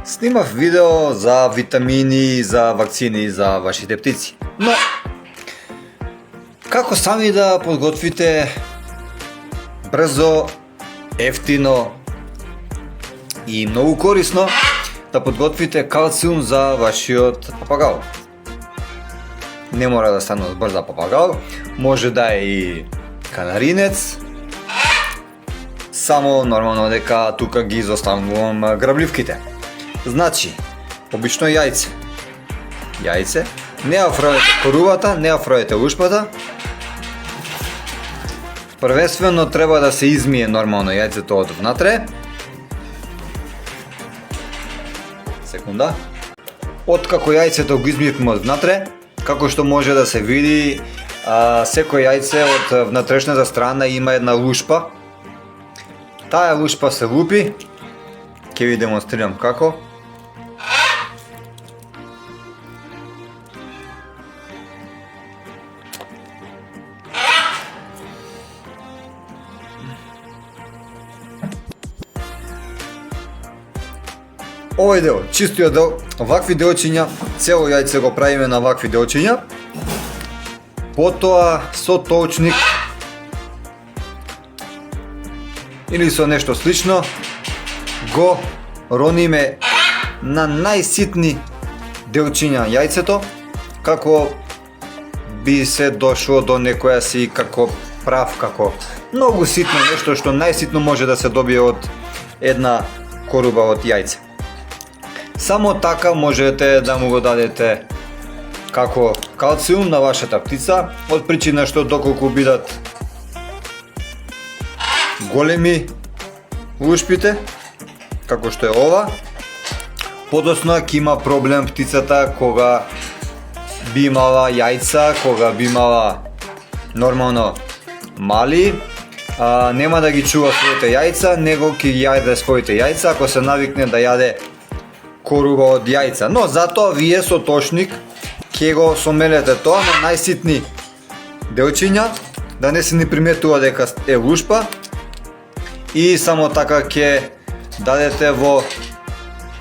Снимав видео за витамини, за вакцини за вашите птици. Но како сами да подготвите брзо, ефтино и многу корисно да подготвите калциум за вашиот папагал. Не мора да стане збор за папагал, може да е и канаринец. Само нормално дека тука ги изоставувам грабливките. Значи, обично јајце, не афроете корувата, не афроете ушпата. Првенствено треба да се измие нормално јајцето од внатре. Секунда. Откако јајцето го измивме од внатре, како што може да се види, секој јајце од внатрешната страна има една лушпа. Таа лушпа се лупи. Ќе ви демонстрирам како. Овој дел, чистиот дел, вакви делчиња, цело јајце го правиме на вакви делчиња. Потоа со толчник или со нешто слично го рониме на најситни делчиња јајцето, како би се дошло до некоја си како прав, како многу ситно нешто што најситно може да се добие од една коруба од јајце. Само така можете да му го дадете како калциум на вашата птица, од причина што доколку бидат големи лушпите, како што е ова, подоцна ќе има проблем птицата кога би имала јајца, кога би имала нормално мали, нема да ги чува своите јајца, него ќе јаде своите јајца ако се навикне да јаде коруба од јајца. Но затоа вие со точник ќе го сомелете тоа на најситни делчиња, да не се ни приметува дека е лушпа, и само така ќе дадете во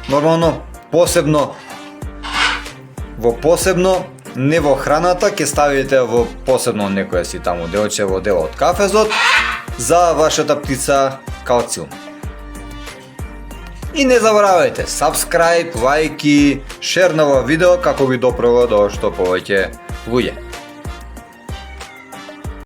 нормално посебно, не во храната, ќе ставите во посебно некоја си таму делче во дел од кафезот за вашата птица калциум. И не заборавајте, subscribe, лајк и шер на ова видео како би допрело до што повеќе луѓе.